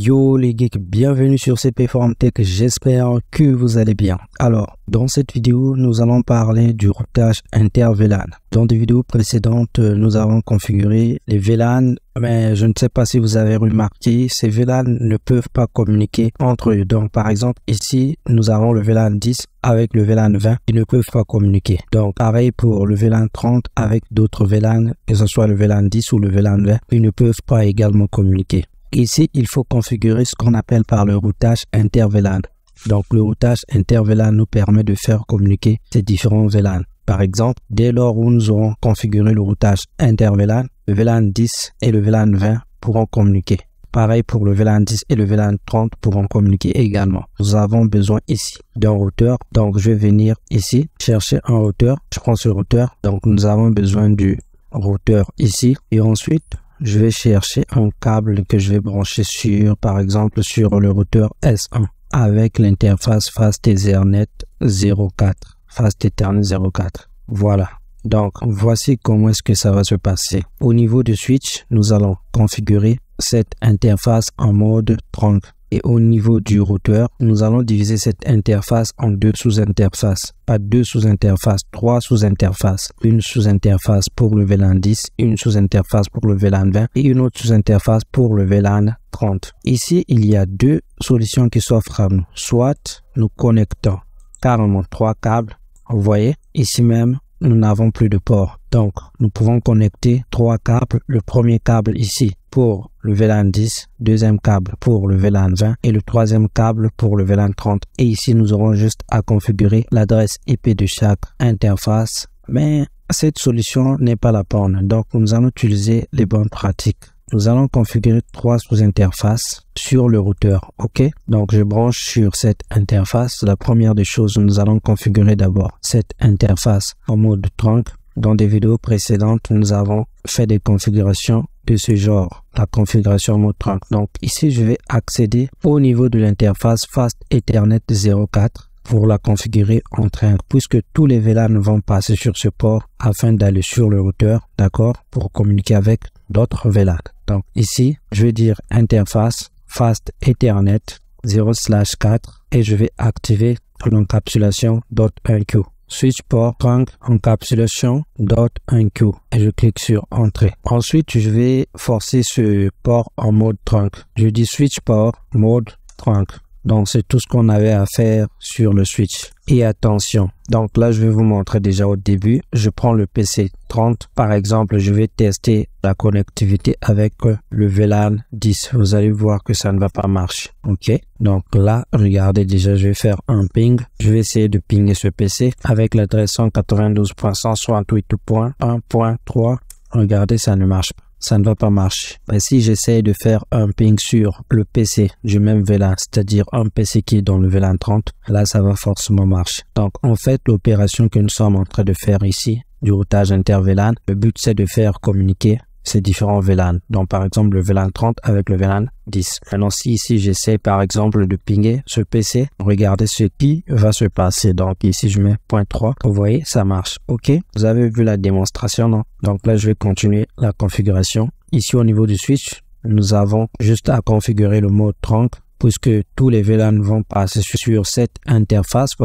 Yo les geeks, bienvenue sur CP Forum Tech, j'espère que vous allez bien. Alors, dans cette vidéo, nous allons parler du routage inter-VLAN. Dans des vidéos précédentes, nous avons configuré les VLAN, mais je ne sais pas si vous avez remarqué, ces VLAN ne peuvent pas communiquer entre eux. Donc, par exemple, ici, nous avons le VLAN 10 avec le VLAN 20, ils ne peuvent pas communiquer. Donc, pareil pour le VLAN 30 avec d'autres VLAN, que ce soit le VLAN 10 ou le VLAN 20, ils ne peuvent pas également communiquer. Ici, il faut configurer ce qu'on appelle par le routage inter-VLAN. Donc, le routage inter-VLAN nous permet de faire communiquer ces différents VLAN. Par exemple, dès lors où nous aurons configuré le routage inter-VLAN, le VLAN 10 et le VLAN 20 pourront communiquer. Pareil pour le VLAN 10 et le VLAN 30 pourront communiquer également. Nous avons besoin ici d'un routeur. Donc, je vais venir ici, chercher un routeur. Je prends ce routeur. Donc, nous avons besoin du routeur ici. Et ensuite, je vais chercher un câble que je vais brancher sur, par exemple, sur le routeur S1 avec l'interface Fast Ethernet 04. Fast Ethernet 04. Voilà. Donc, voici comment est-ce que ça va se passer. Au niveau du switch, nous allons configurer cette interface en mode trunk. Et au niveau du routeur, nous allons diviser cette interface en deux sous-interfaces. Pas deux sous-interfaces, trois sous-interfaces. Une sous-interface pour le VLAN 10, une sous-interface pour le VLAN 20 et une autre sous-interface pour le VLAN 30. Ici, il y a deux solutions qui s'offrent à nous. Soit nous connectons carrément trois câbles. Vous voyez, ici même, nous n'avons plus de port. Donc, nous pouvons connecter trois câbles. Le premier câble ici pour le VLAN 10, deuxième câble pour le VLAN 20 et le troisième câble pour le VLAN 30. Et ici, nous aurons juste à configurer l'adresse IP de chaque interface. Mais cette solution n'est pas la bonne. Donc, nous allons utiliser les bonnes pratiques. Nous allons configurer trois sous-interfaces sur le routeur. OK? Donc, je branche sur cette interface. La première des choses, nous allons configurer d'abord cette interface en mode trunk. Dans des vidéos précédentes, nous avons fait des configurations de ce genre, la configuration en mode trunk. Donc, ici, je vais accéder au niveau de l'interface Fast Ethernet 04 pour la configurer en trunk, puisque tous les VLAN vont passer sur ce port afin d'aller sur le routeur, d'accord, pour communiquer avec d'autres VLAN. Donc, ici, je vais dire interface Fast Ethernet 0/4 et je vais activer l'encapsulation .1Q. Switch port trunk encapsulation .1Q et je clique sur entrée. Ensuite, je vais forcer ce port en mode trunk. Je dis switch port mode trunk. Donc, c'est tout ce qu'on avait à faire sur le switch. Et attention, donc là, je vais vous montrer déjà au début. Je prends le PC 30. Par exemple, je vais tester la connectivité avec le VLAN 10. Vous allez voir que ça ne va pas marcher. OK? Donc là, regardez déjà, je vais faire un ping. Je vais essayer de pinguer ce PC avec l'adresse 192.168.1.3. Regardez, ça ne marche pas. Ça ne va pas marcher. Mais si j'essaie de faire un ping sur le PC du même VLAN, c'est-à-dire un PC qui est dans le VLAN 30, là, ça va forcément marcher. Donc, en fait, l'opération que nous sommes en train de faire ici, du routage inter-VLAN, le but, c'est de faire communiquer ces différents VLAN. Donc, par exemple, le VLAN 30 avec le VLAN 10. Maintenant, si ici, j'essaie, par exemple, de pinguer ce PC, regardez ce qui va se passer. Donc, ici, je mets .3. Vous voyez, ça marche. OK? Vous avez vu la démonstration, non? Donc, là, je vais continuer la configuration. Ici, au niveau du switch, nous avons juste à configurer le mode trunk, puisque tous les VLAN vont passer sur cette interface,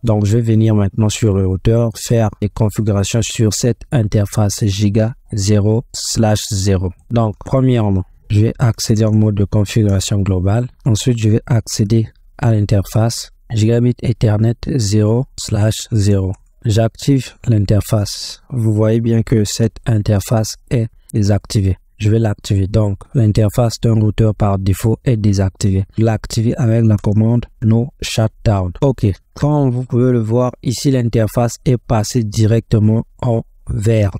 Donc, je vais venir maintenant sur le routeur, faire des configurations sur cette interface Giga 0/0. Donc, premièrement, je vais accéder en mode de configuration globale. Ensuite, je vais accéder à l'interface Gigabit Ethernet 0/0. J'active l'interface. Vous voyez bien que cette interface est désactivée. Je vais l'activer. Donc, l'interface d'un routeur par défaut est désactivée. Je l'active avec la commande No Shutdown. OK. Comme vous pouvez le voir, ici, l'interface est passée directement en vert.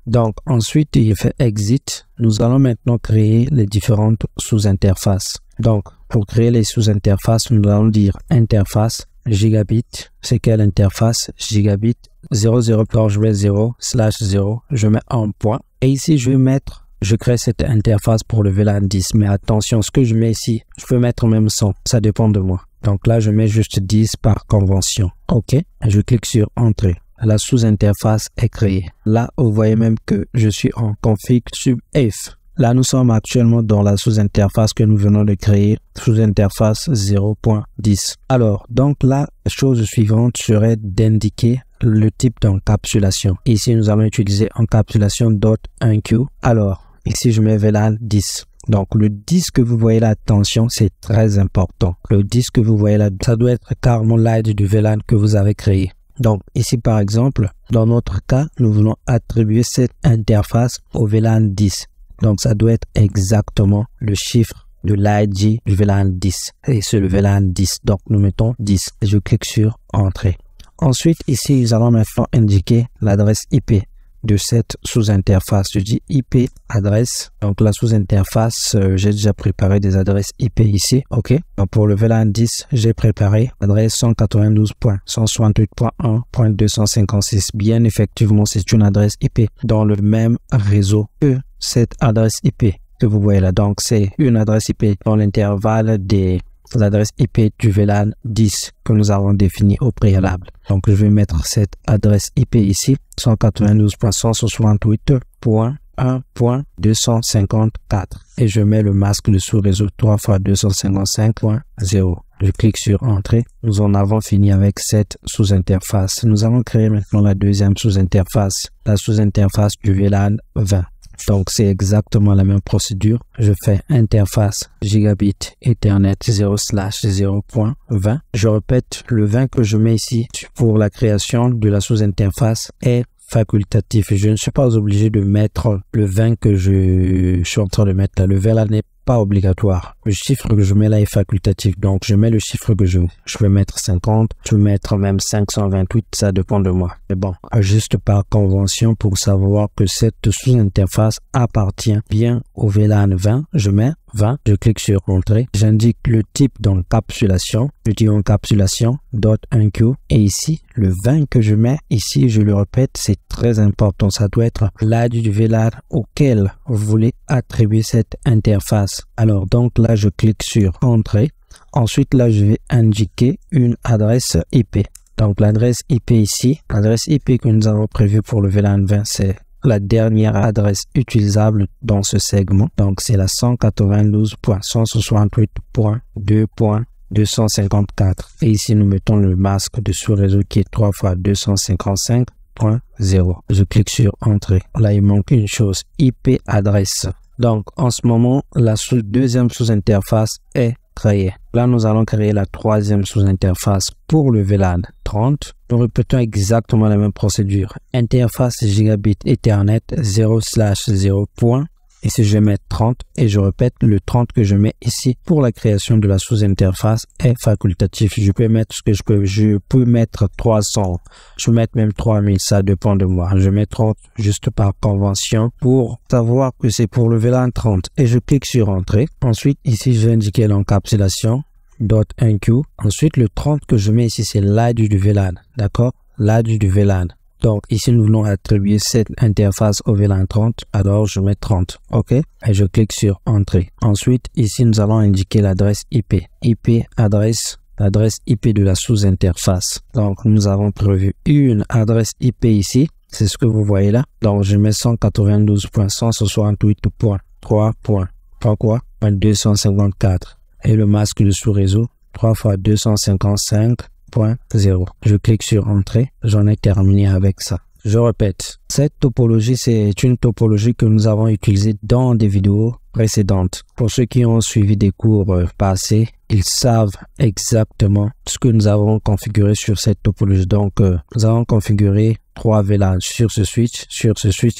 Donc, ensuite, il fait Exit. Nous allons maintenant créer les différentes sous-interfaces. Donc, pour créer les sous-interfaces, nous allons dire interface Gigabit. C'est quelle interface? Gigabit 0/0/0/0. Je mets un point. Et ici, je crée cette interface pour le VLAN 10. Mais attention, ce que je mets ici, je peux mettre même 100. Ça dépend de moi. Donc là, je mets juste 10 par convention. OK. Je clique sur Entrée. La sous-interface est créée. Là, vous voyez même que je suis en config sub F. Là, nous sommes actuellement dans la sous-interface que nous venons de créer, sous-interface 0.10. Alors, donc la chose suivante serait d'indiquer le type d'encapsulation. Ici, nous allons utiliser encapsulation.enqueue. Alors, ici, je mets VLAN 10. Donc, le 10 que vous voyez là, attention, c'est très important. Le 10 que vous voyez là, ça doit être carrément l'ID du VLAN que vous avez créé. Donc, ici, par exemple, dans notre cas, nous voulons attribuer cette interface au VLAN 10. Donc, ça doit être exactement le chiffre de l'ID du VLAN 10. Et c'est le VLAN 10. Donc, nous mettons 10. Et je clique sur Entrée. Ensuite, ici, nous allons maintenant indiquer l'adresse IP de cette sous-interface. Je dis IP adresse. Donc, la sous-interface, j'ai déjà préparé des adresses IP ici. OK. Donc, pour le VLAN 10, j'ai préparé l'adresse 192.168.1.256. Bien, effectivement, c'est une adresse IP dans le même réseau que cette adresse IP que vous voyez là. Donc, c'est une adresse IP dans l'intervalle des l'adresse IP du VLAN 10 que nous avons défini au préalable. Donc, je vais mettre cette adresse IP ici, 192.168.1.254 et je mets le masque de sous-réseau 3 x 255.0. Je clique sur Entrée. Nous en avons fini avec cette sous-interface. Nous allons créer maintenant la deuxième sous-interface, la sous-interface du VLAN 20. Donc, c'est exactement la même procédure. Je fais interface gigabit Ethernet 0/0.20. Je répète, le 20 que je mets ici pour la création de la sous-interface est facultatif. Je ne suis pas obligé de mettre le 20 que je suis en train de mettre là. Le VLAN n'est pas obligatoire. Le chiffre que je mets là est facultatif. Donc, je mets le chiffre que je veux. Je vais mettre 50. Je vais mettre même 528. Ça dépend de moi. Mais bon, juste par convention pour savoir que cette sous-interface appartient bien au VLAN 20. Je mets 20. Je clique sur Entrée. J'indique le type d'encapsulation. Je dis encapsulation.enqueue. Et ici, le 20 que je mets ici, je le répète, c'est très important. Ça doit être l'ID du VLAN auquel vous voulez attribuer cette interface. Alors, donc là, je clique sur Entrée. Ensuite, là, je vais indiquer une adresse IP. Donc, l'adresse IP ici, l'adresse IP que nous avons prévue pour le VLAN 20, c'est la dernière adresse utilisable dans ce segment. Donc, c'est la 192.168.2.254. Et ici, nous mettons le masque de sous-réseau qui est 3 x 255.0. Je clique sur Entrée. Là, il manque une chose, IP adresse. Donc, en ce moment, la deuxième sous-interface est créée. Là, nous allons créer la troisième sous-interface pour le VLAN 30. Nous répétons exactement la même procédure. Interface gigabit Ethernet 0/0. Ici, je vais mettre 30 et je répète, le 30 que je mets ici pour la création de la sous-interface est facultatif. Je peux mettre ce que je peux. Je peux mettre 300. Je peux mettre même 3000. Ça dépend de moi. Je mets 30 juste par convention pour savoir que c'est pour le VLAN 30 et je clique sur Entrée. Ensuite, ici, je vais indiquer l'encapsulation.enqueue. Ensuite, le 30 que je mets ici, c'est l'ID du VLAN. D'accord? L'ID du VLAN. Donc, ici, nous voulons attribuer cette interface au VLAN 30. Alors, je mets 30. OK? Et je clique sur Entrée. Ensuite, ici, nous allons indiquer l'adresse IP. IP adresse, l'adresse IP de la sous-interface. Donc, nous avons prévu une adresse IP ici. C'est ce que vous voyez là. Donc, je mets 192.168.3.254. Et le masque de sous-réseau, 3 x 255.0. Je clique sur Entrée. J'en ai terminé avec ça. Je répète, cette topologie, c'est une topologie que nous avons utilisée dans des vidéos précédentes. Pour ceux qui ont suivi des cours passés, ils savent exactement ce que nous avons configuré sur cette topologie. Donc, nous avons configuré 3 VLAN sur ce switch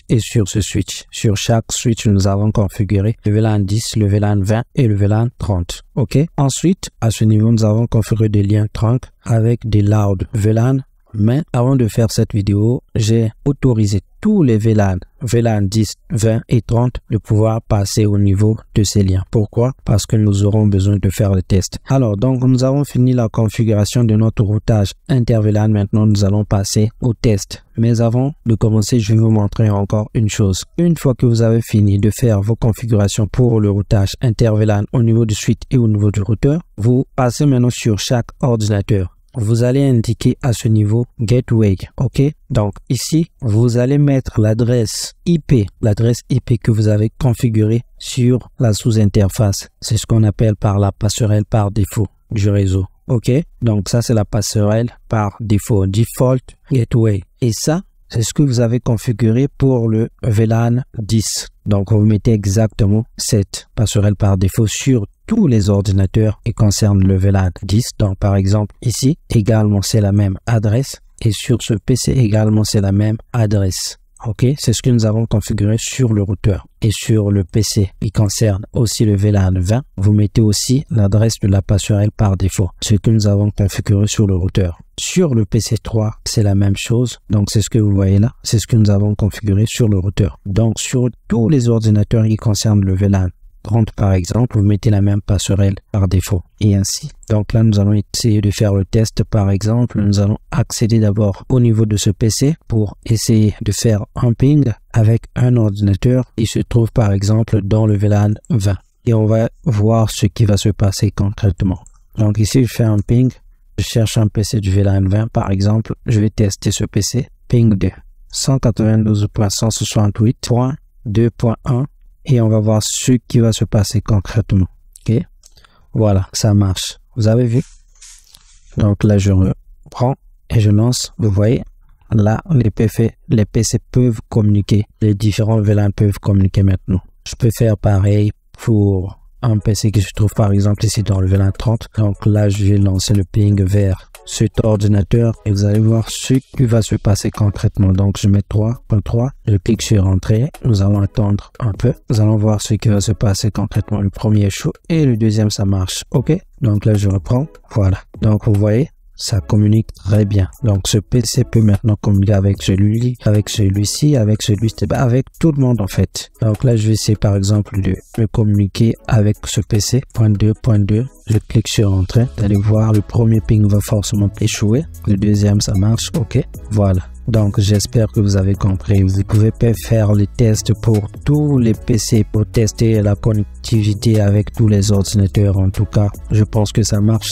et sur ce switch. Sur chaque switch, nous avons configuré le VLAN 10, le VLAN 20 et le VLAN 30. OK? Ensuite, à ce niveau, nous avons configuré des liens trunk avec des loud VLAN. Mais avant de faire cette vidéo, j'ai autorisé tous les VLAN 10, 20 et 30 de pouvoir passer au niveau de ces liens. Pourquoi? Parce que nous aurons besoin de faire le test. Alors, donc, nous avons fini la configuration de notre routage inter-VLAN. Maintenant, nous allons passer au test. Mais avant de commencer, je vais vous montrer encore une chose. Une fois que vous avez fini de faire vos configurations pour le routage inter-VLAN au niveau du switch et au niveau du routeur, vous passez maintenant sur chaque ordinateur. vous allez indiquer à ce niveau Gateway. OK? Donc ici, vous allez mettre l'adresse IP que vous avez configurée sur la sous-interface. C'est ce qu'on appelle par la passerelle par défaut du réseau. OK? Donc ça, c'est la passerelle par défaut, Default Gateway. Et ça, c'est ce que vous avez configuré pour le VLAN 10. Donc, vous mettez exactement cette passerelle par défaut sur tous les ordinateurs qui concernent le VLAN 10. Donc, par exemple, ici, également, c'est la même adresse. Et sur ce PC également, c'est la même adresse. OK, c'est ce que nous avons configuré sur le routeur. Et sur le PC qui concerne aussi le VLAN 20, vous mettez aussi l'adresse de la passerelle par défaut, ce que nous avons configuré sur le routeur. Sur le PC 3, c'est la même chose. Donc, c'est ce que vous voyez là. C'est ce que nous avons configuré sur le routeur. Donc, sur tous les ordinateurs qui concernent le VLAN 30 par exemple, vous mettez la même passerelle par défaut et ainsi. Donc là, nous allons essayer de faire le test. Par exemple, nous allons accéder d'abord au niveau de ce PC pour essayer de faire un ping avec un ordinateur qui se trouve par exemple dans le VLAN 20 et on va voir ce qui va se passer concrètement. Donc ici, je fais un ping. Je cherche un PC du VLAN 20 par exemple. Je vais tester ce PC. Ping de 192.168.2.1 et on va voir ce qui va se passer concrètement. OK? Voilà, ça marche. Vous avez vu? Donc là, je reprends et je lance. Vous voyez, là, les PC peuvent communiquer. Les différents VLAN peuvent communiquer maintenant. Je peux faire pareil pour un PC qui se trouve par exemple ici dans le VLAN 30. Donc là, je vais lancer le ping vers cet ordinateur et vous allez voir ce qui va se passer concrètement. Donc je mets 3.3, je clique sur entrée, nous allons attendre un peu, nous allons voir ce qui va se passer concrètement. Le premier est chaud et le deuxième ça marche. OK, donc là je reprends, voilà. Donc vous voyez, ça communique très bien. Donc ce PC peut maintenant communiquer avec celui-ci, avec celui-ci, avec tout le monde en fait. Donc là je vais essayer par exemple de communiquer avec ce PC. Point 2, je clique sur entrée. Vous allez voir, le premier ping va forcément échouer. Le deuxième ça marche. OK, voilà. Donc j'espère que vous avez compris. Vous pouvez faire les tests pour tous les PC pour tester la connectivité avec tous les ordinateurs. En tout cas, je pense que ça marche.